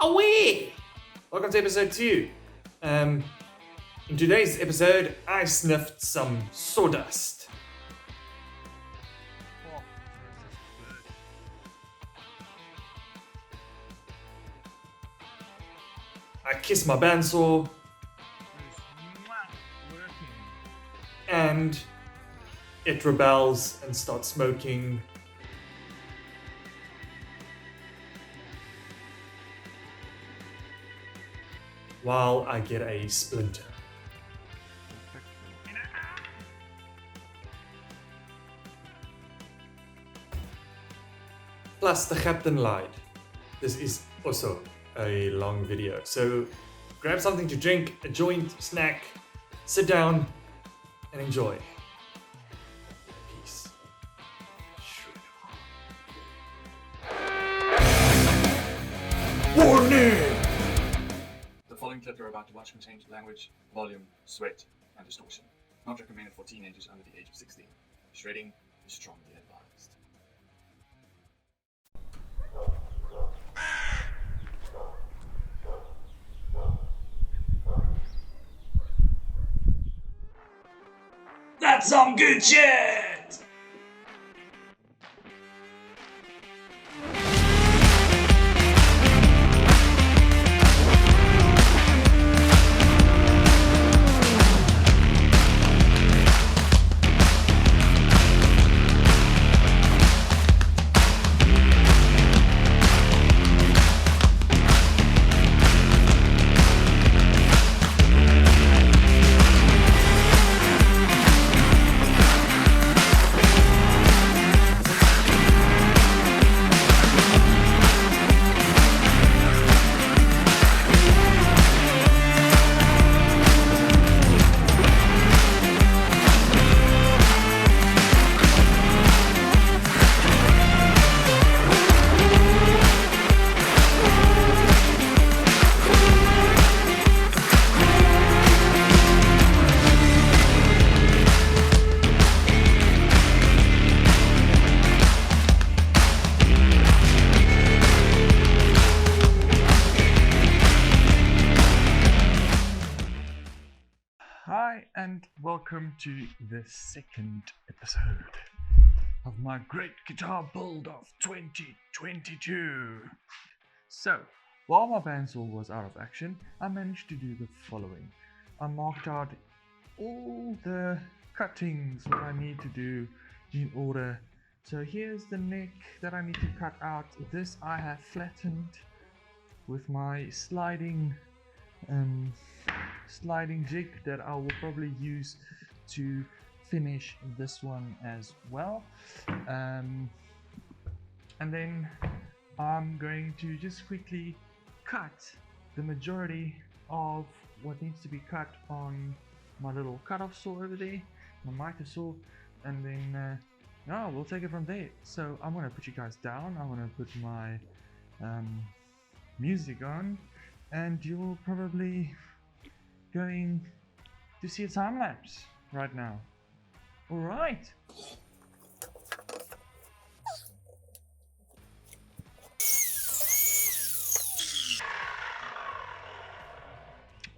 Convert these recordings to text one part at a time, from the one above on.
Away! Welcome to episode 2. In today's episode, I sniffed some sawdust. I kissed my bandsaw. And it rebels and starts smoking. While I get a splinter. Plus the captain lied. This is also a long video. So grab something to drink, a joint, snack, sit down and enjoy. Peace. Warning! The following clip you're about to watch contains language, volume, sweat, and distortion. Not recommended for teenagers under the age of 16. Shredding is strongly advised. That's some good shit! Hi and welcome to the second episode of my great guitar build of 2022. So, while my bandsaw was out of action, I managed to do the following. I marked out all the cuttings that I need to do in order. So here's the neck that I need to cut out. This I have flattened with my sliding jig that I will probably use to finish this one as well, and then I'm going to just quickly cut the majority of what needs to be cut on my little cut-off saw over there, my miter saw, and then we'll take it from there. So I'm gonna put you guys down. I'm gonna put my music on, and you're probably going to see a time lapse right now. All right.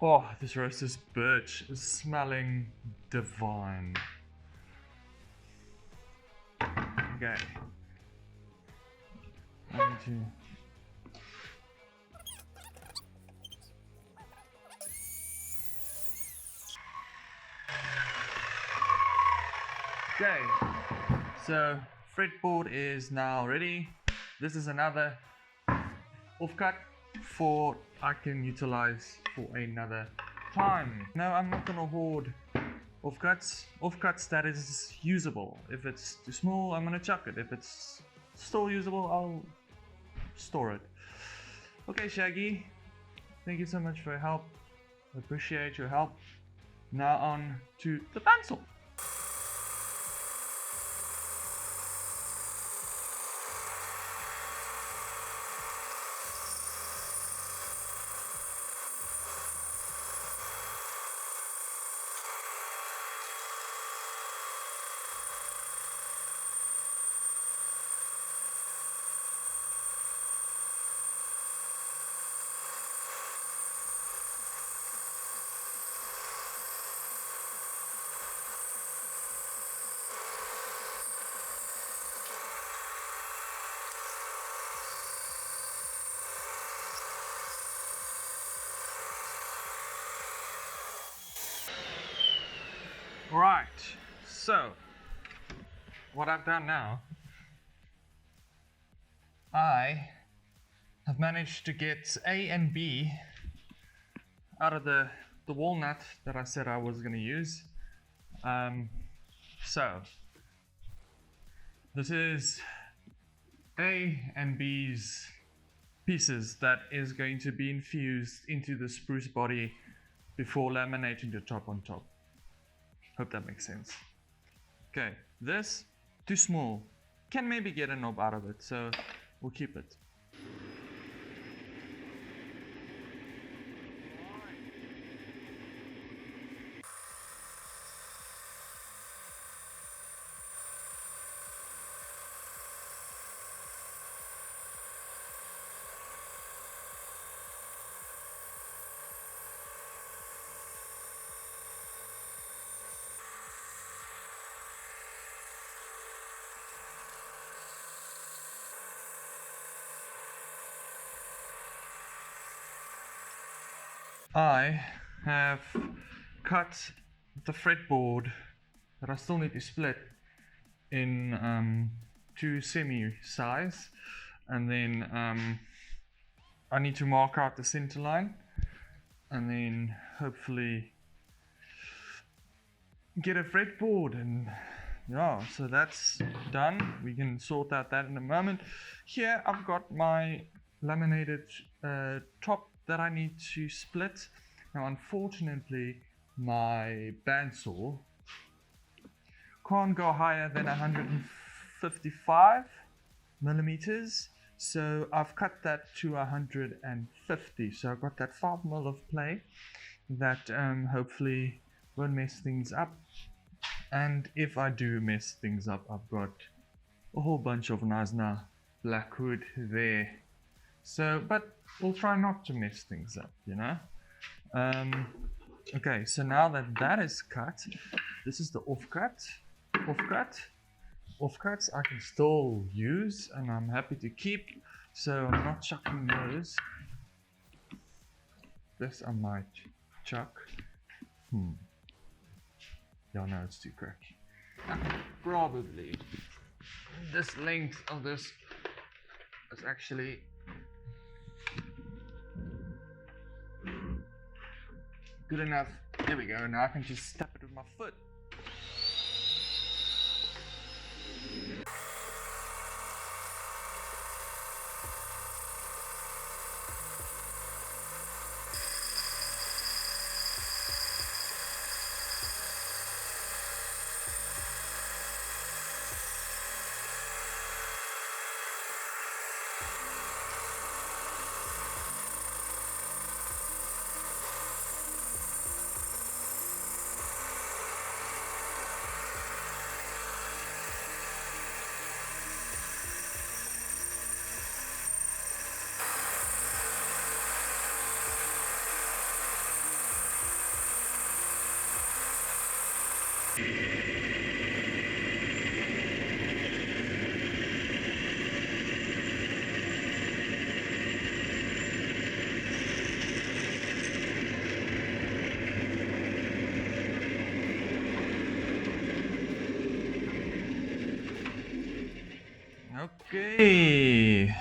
Oh, this roasted birch is smelling divine. Okay. I need to. Okay, so fretboard is now ready. This is another offcut for I can utilize for another time. No, I'm not gonna hoard offcuts that is usable. If it's too small, I'm gonna chuck it. If it's still usable, I'll store it. Okay, Shaggy, thank you so much for your help. Appreciate your help. Now on to the pencil. so what I've done now, I have managed to get A and B out of the walnut that I said I was going to use. So this is A and B's pieces that is going to be infused into the spruce body before laminating the top on top. Hope that makes sense. Okay, this, too small. Can maybe get a knob out of it, so we'll keep it. I have cut the fretboard that I still need to split in 2 semi size, and then I need to mark out the center line and then hopefully get a fretboard, and yeah, so that's done. We can sort out that in a moment. Here I've got my laminated top that I need to split. Now unfortunately my bandsaw can't go higher than 155 millimeters, so I've cut that to 150. So I've got that 5 mil of play that hopefully won't mess things up. And if I do mess things up, I've got a whole bunch of nice black wood there. So, but we'll try not to mess things up, you know. Okay, so now that that is cut, this is the offcuts I can still use and I'm happy to keep, so I'm not chucking those. This I might chuck. Yeah, no, it's too cracky. Probably this length of this is actually good enough. There we go. Now I can just tap it with my foot. Okay.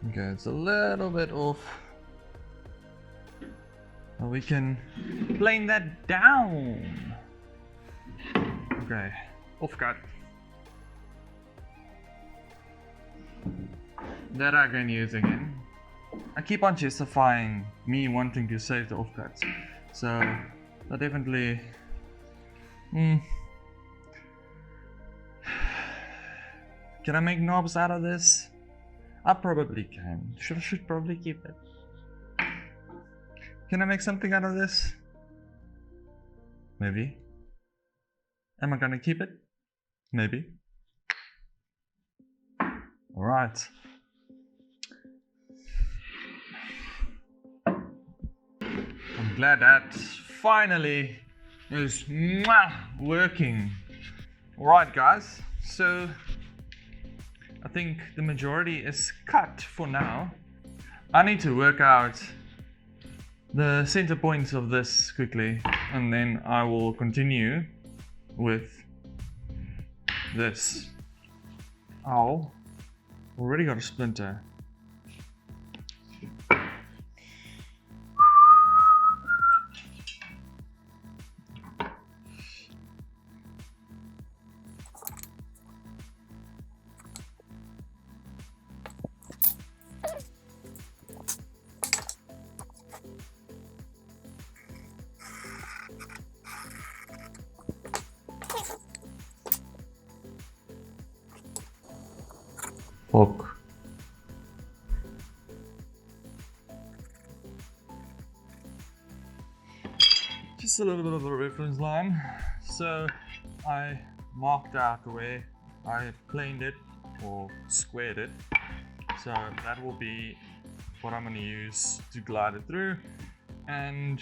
Okay, it's a little bit off. But we can plane that down. Okay, off cut. That I can use again. I keep on justifying me wanting to save the offcuts. So, I definitely... Can I make knobs out of this? I probably can. Should probably keep it. Can I make something out of this? Maybe. Am I gonna keep it? Maybe. Alright. I'm glad that finally is working. Alright guys, so I think the majority is cut for now. I need to work out the center points of this quickly, and then I will continue with this. Ow, already got a splinter. Fuck. Just a little bit of a reference line. So I marked out where I planed it or squared it. So that will be what I'm going to use to glide it through. And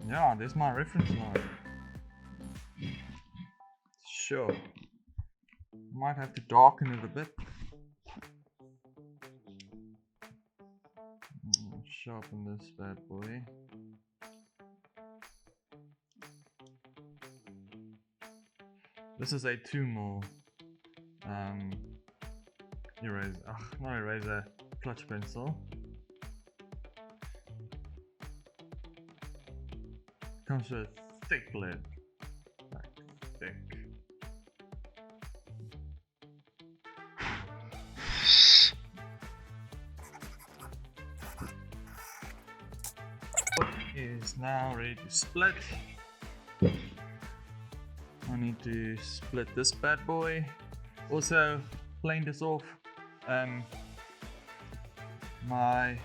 yeah, there's my reference line. Sure. Might have to darken it a bit. Sharpen this bad boy. This is a 2mm eraser, not eraser, clutch pencil. Comes with thick lead, like thick. Is now ready to split. I need to split this bad boy. Also, planed this off. My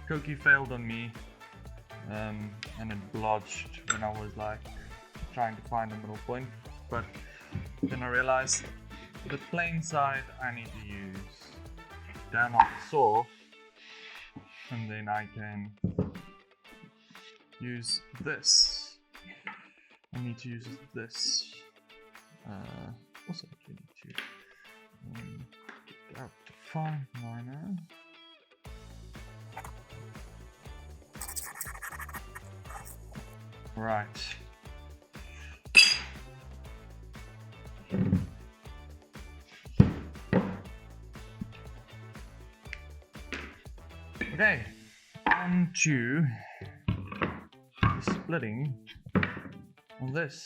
Koki failed on me, and it blotched when I was like trying to find a middle point. But then I realized the plain side I need to use down on the saw, and then I can use this. I need to use this. Also, I need to get out the fine liner. Right. Okay, on to splitting on this.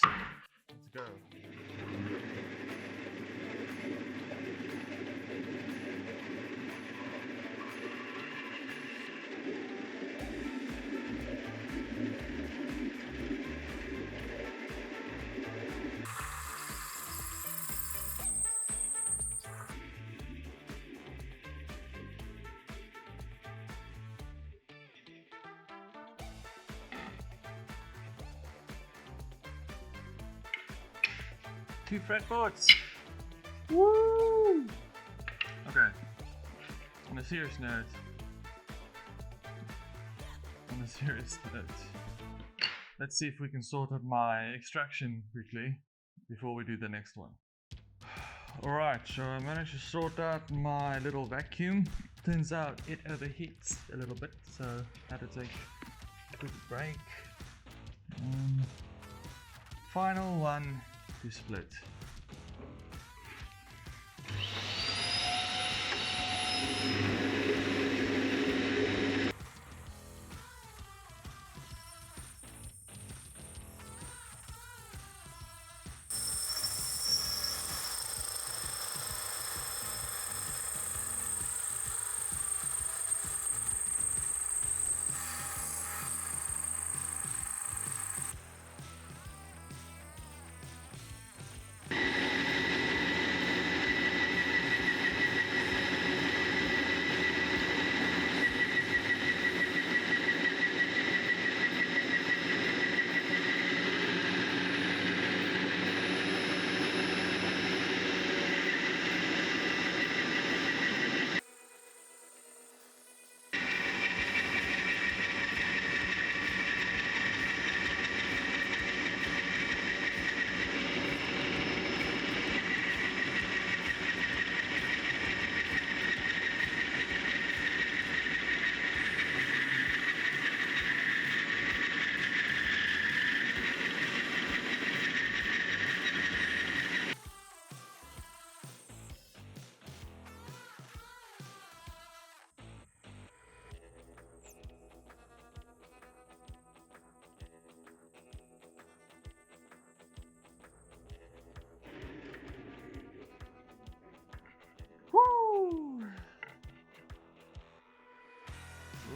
Let's go. Two fretboards. Woo! Okay. On a serious note. Let's see if we can sort out my extraction quickly before we do the next one. Alright, so I managed to sort out my little vacuum. Turns out it overheats a little bit, so I had to take a quick break. Final one to split.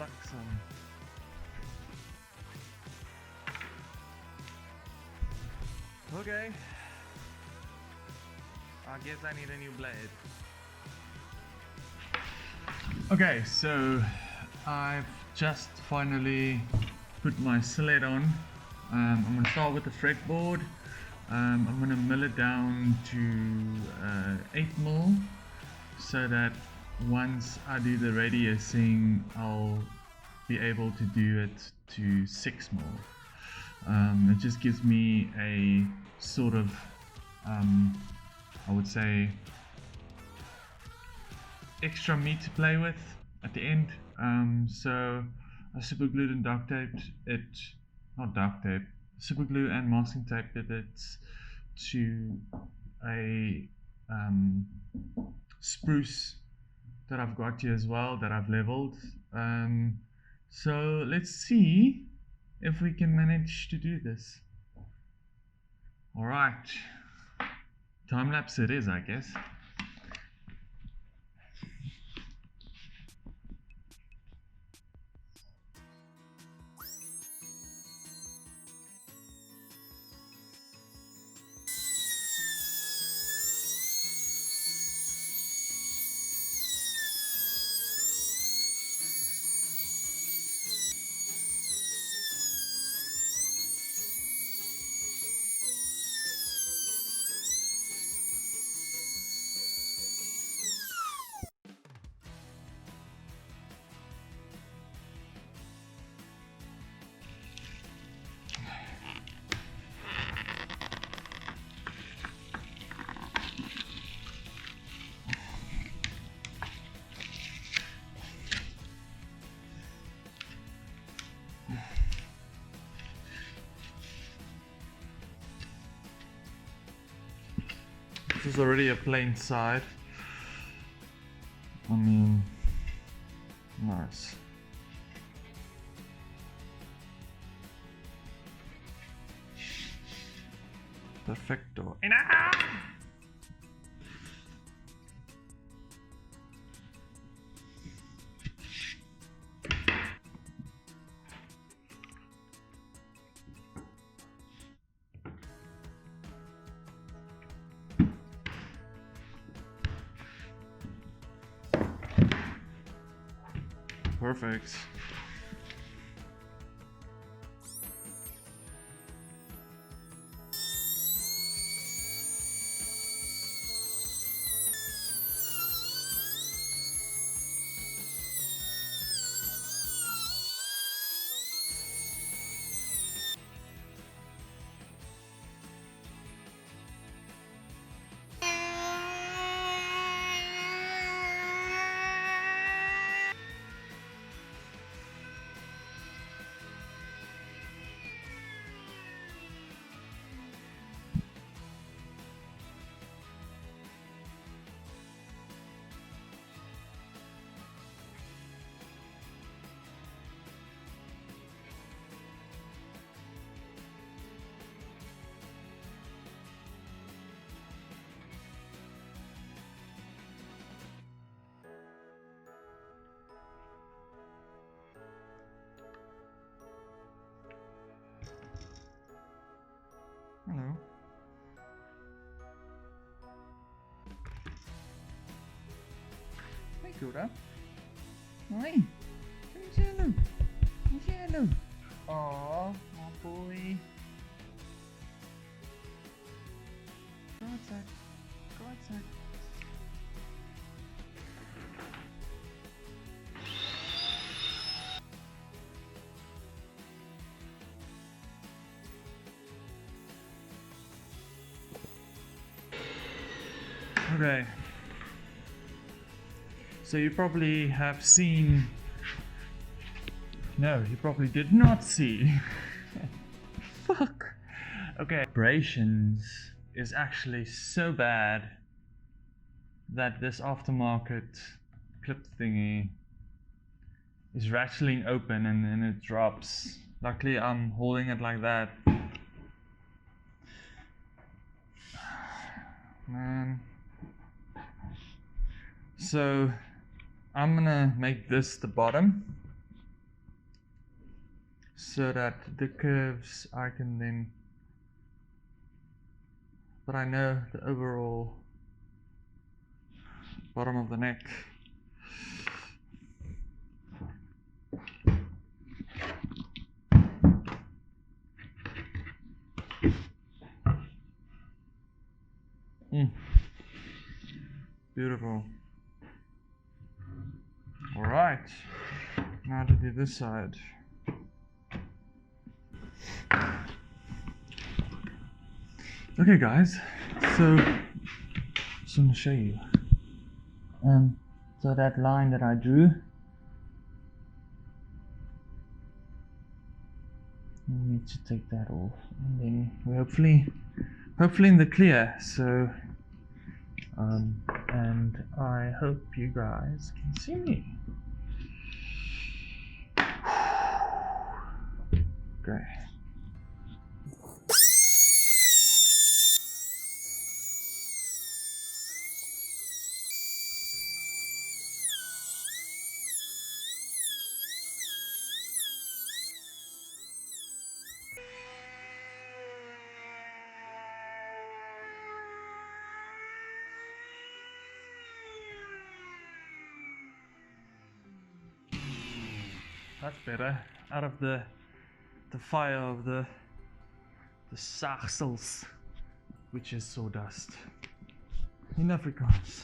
Fluxum. Okay. I guess I need a new blade. Okay, so I've just finally put my sled on. I'm going to start with the fretboard. I'm going to mill it down to 8 mil so that once I do the radiusing, I'll be able to do it to 6 mil. It just gives me a sort of, I would say, extra meat to play with at the end. So I super glued and duct taped it, not duct tape, super glue and masking taped it to a spruce that I've got here as well, that I've leveled. So let's see if we can manage to do this. Alright, time lapse it is, I guess. This is already a plain side. I mean, nice. Perfecto. Perfect. Hello. Hey, Cora. Hi. Say hello. Say hello. Aww, my boy. Go outside. Go outside. Okay, so you probably have seen, no, you probably did not see, fuck, okay, vibrations is actually so bad that this aftermarket clip thingy is rattling open and then it drops. Luckily I'm holding it like that. Man. So I'm gonna make this the bottom so that the curves I can then, but I know the overall bottom of the neck. Beautiful. Alright, now to do this side. Okay guys, so just want to show you. So that line that I drew, we need to take that off, and then we're hopefully in the clear. So and I hope you guys can see me. Okay. That's better. Out of the fire of the saagsels, which is sawdust in Afrikaans.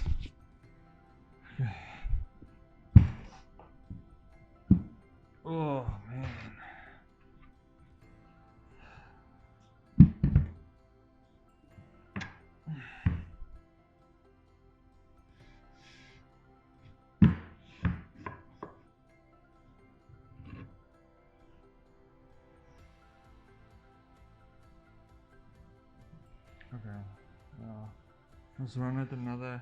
Okay. Oh man. Okay, let's run it another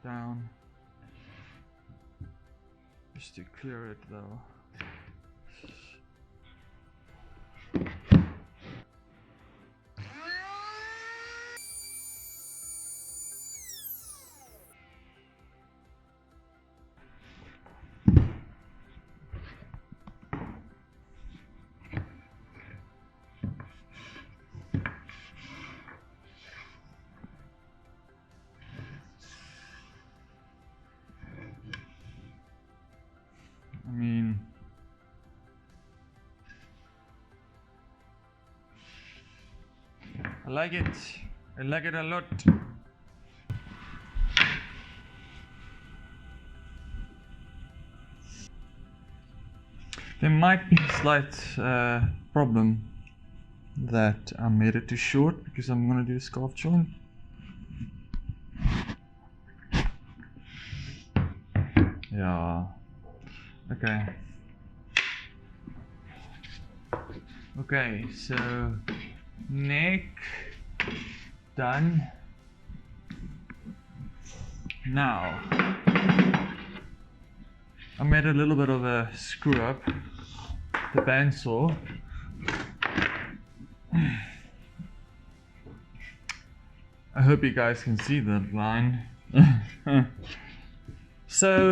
down, just to clear it though. I mean, I like it. I like it a lot. There might be a slight problem that I made it too short because I'm gonna do a scarf joint. Yeah. Okay. Okay, so neck done. Now I made a little bit of a screw up the bandsaw. I hope you guys can see that line. So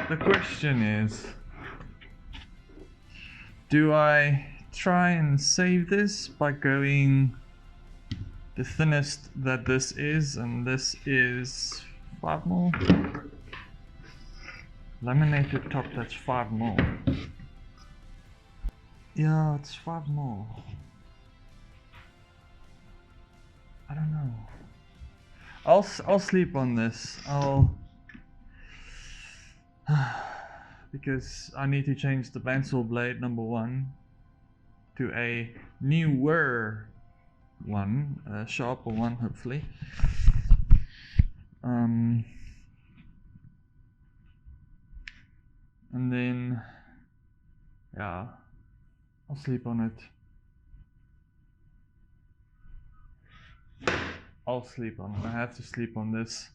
the question is, do I try and save this by going the thinnest that this is, and this is 5mm. Laminated top, that's 5mm. Yeah, it's 5mm. I don't know. I'll sleep on this. Because I need to change the bandsaw blade, number one, to a newer one, a sharper one, hopefully. And then, yeah, I'll sleep on it. I'll sleep on it. I have to sleep on this.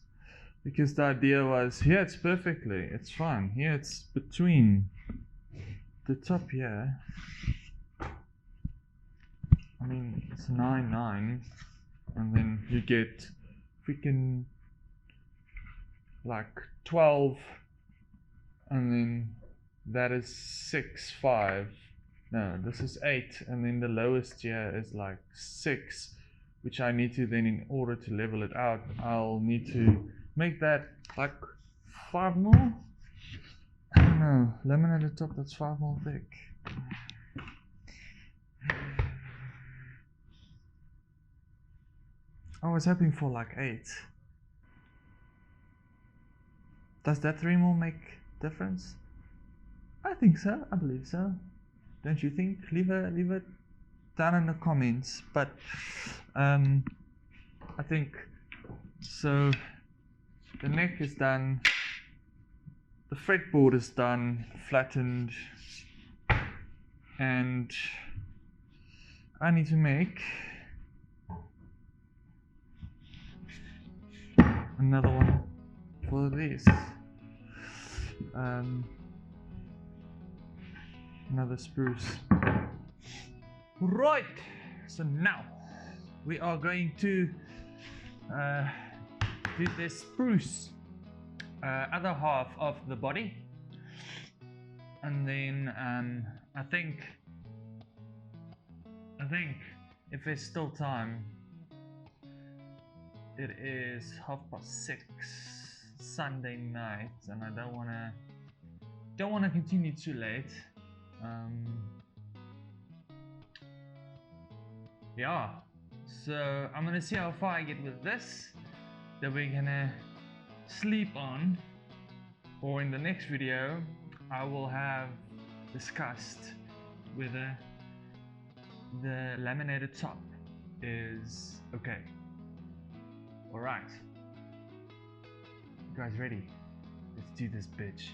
Because the idea was, here it's perfectly, it's fine. Here it's between the top here. I mean, it's 9.9, and then you get freaking like 12, and then that is 6.5. No, this is 8, and then the lowest here is like 6, which I need to then, in order to level it out, I'll need to make that like 5 more. I don't know, laminated top that's 5 more thick. I was hoping for like 8. Does that 3 more make difference? I think so. I believe so. Don't you think? Leave it down in the comments. But I think so. The neck is done. The fretboard is done, flattened, and I need to make another one for this. Another spruce. Right, so now we are going to do this spruce other half of the body, and then I think if there's still time, it is 6:30 Sunday night, and I don't wanna continue too late. Yeah, so I'm gonna see how far I get with this, that we're gonna sleep on, or in the next video I will have discussed whether the laminated top is okay. Alright, you guys ready? Let's do this bitch.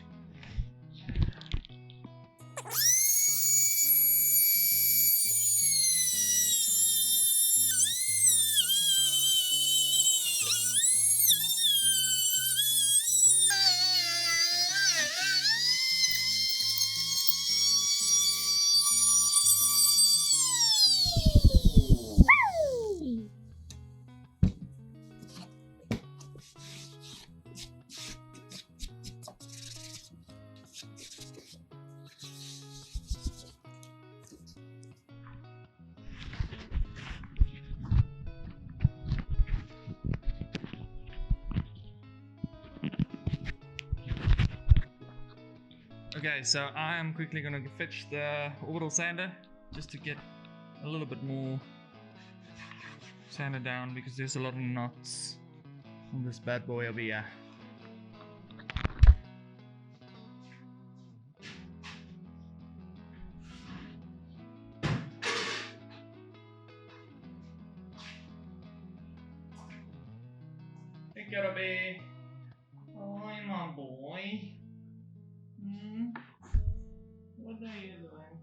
Okay, so I am quickly gonna fetch the orbital sander just to get a little bit more sander down, because there's a lot of knots on this bad boy over here. Hey, Hobbie. Hi, my boy. What are you doing?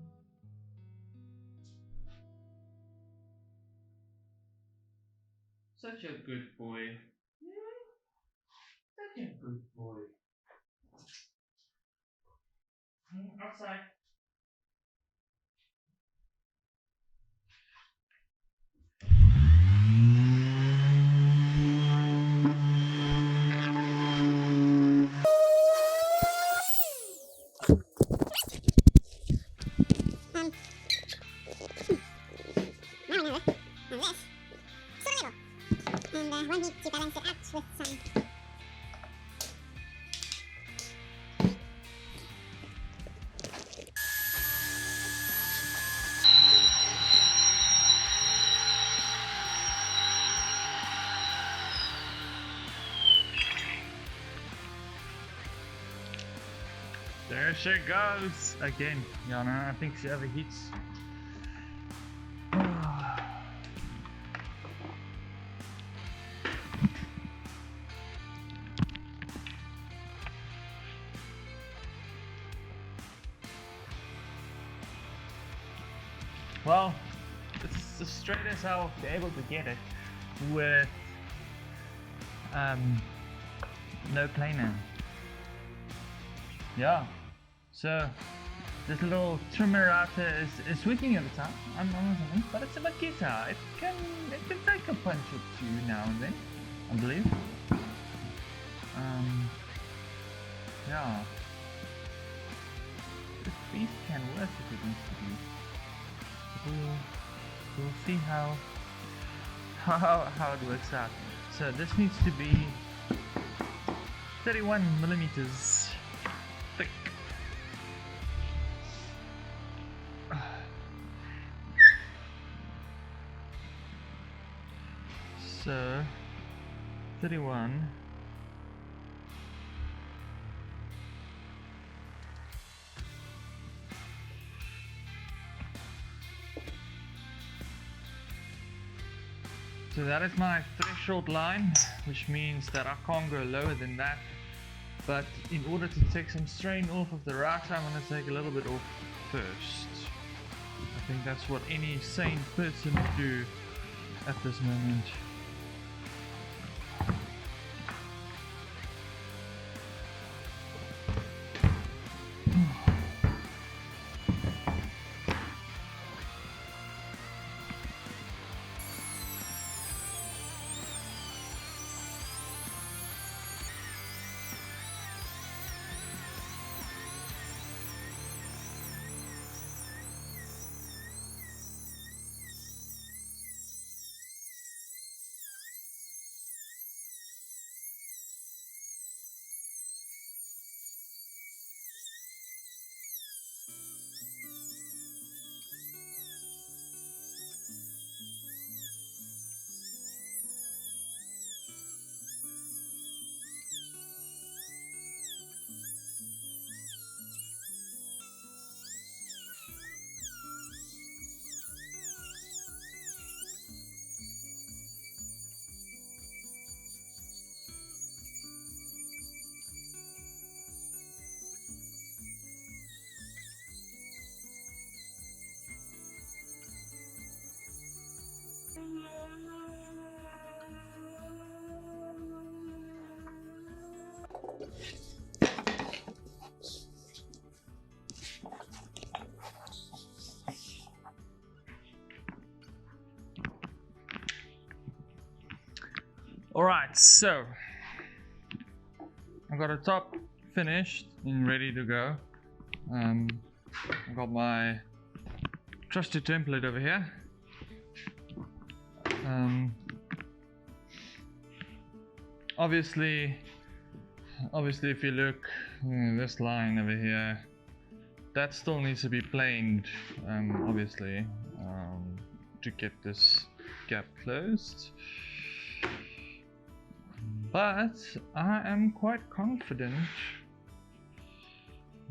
Such a good boy. Such a good boy. Outside. One week to balance it out with some There she goes again. Yeah, no, I think she overheats. Well, it's as straight as I'll be able to get it with no planer. Yeah, so this little trimmer router is working at the time. But it's a Makita. It can take a punch or two now and then, I believe. Yeah, this beast can work if it needs to be. We'll see how it works out. So this needs to be 31 millimeters thick. So 31. So that is my threshold line, which means that I can't go lower than that. But in order to take some strain off of the router, I'm going to take a little bit off first. I think that's what any sane person would do at this moment. Alright, so I got a top finished and ready to go. I got my trusted template over here. Obviously if you look, this line over here, that still needs to be planed, obviously, to get this gap closed. But I am quite confident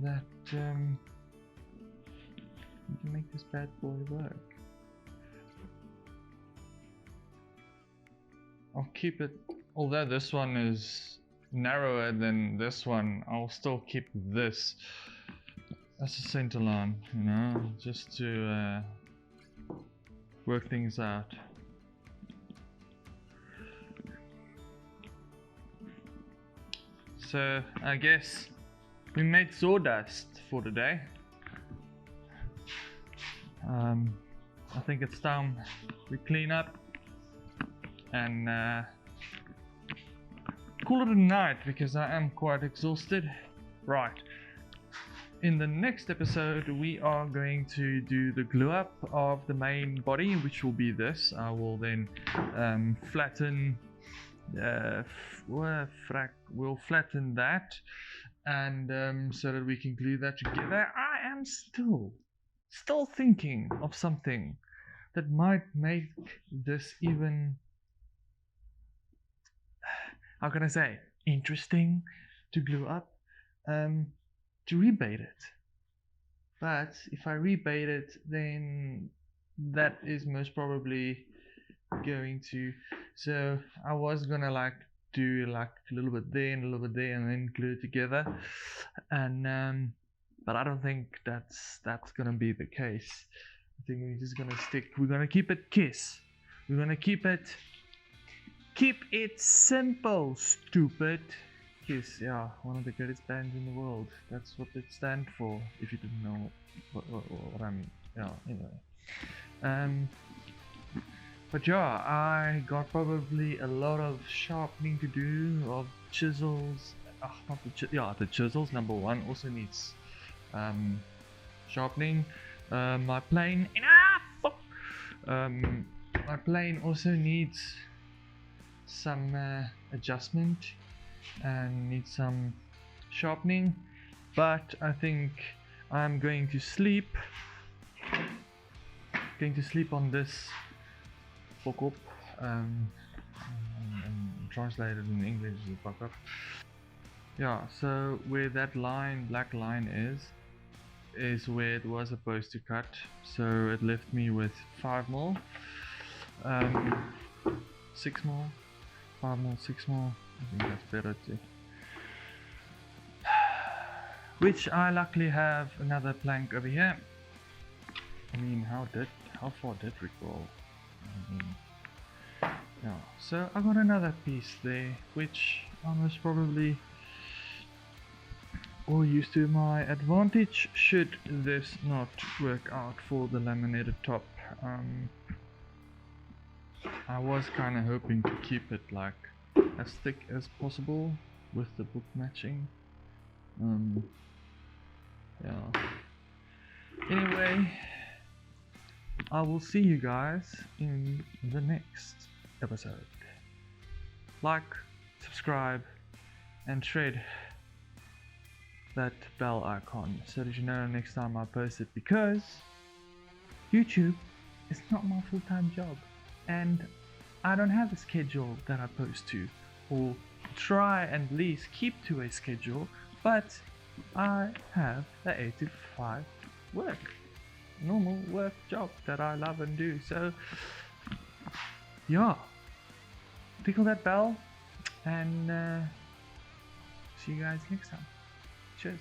that we can make this bad boy work. I'll keep it, although this one is narrower than this one, I'll still keep this as a center line, you know, just to work things out. So I guess we made sawdust for today. I think it's time we clean up and call it a night because I am quite exhausted. Right. In the next episode we are going to do the glue up of the main body, which will be this. I will then flatten we'll flatten that, and so that we can glue that together. I am still thinking of something that might make this even, how can I say, interesting to glue up, to rebate it. But if I rebate it, then that is most probably going to, so I was gonna like do like a little bit there and a little bit there and then glue it together, and but I don't think that's gonna be the case. I think we're just gonna we're gonna keep it KISS. We're gonna keep it simple, stupid. KISS, yeah, one of the greatest bands in the world. That's what it stands for, if you didn't know what I mean. Yeah, anyway. But yeah, I got probably a lot of sharpening to do, of chisels. Not the chisels, number one, also needs sharpening. My plane my plane also needs some adjustment and needs some sharpening, but I think I'm going to sleep on this fuck up, and translated in English is fuck up. Yeah, so where that line, black line is where it was supposed to cut, so it left me with 5 mil, 6 mil, 5 mil, 6 mil. I think that's better too. Which I luckily have another plank over here. I mean, how far did we go? I mean, yeah, so I got another piece there, which I most probably will use to my advantage should this not work out for the laminated top. I was kind of hoping to keep it like as thick as possible with the book matching. Yeah. Anyway, I will see you guys in the next episode. Like, subscribe, and shred that bell icon so that you know next time I post it, because YouTube is not my full-time job and I don't have a schedule that I post to, or try and at least keep to a schedule, but I have a 8 to 5 normal work job that I love and do. So yeah, tickle that bell and see you guys next time. Cheers.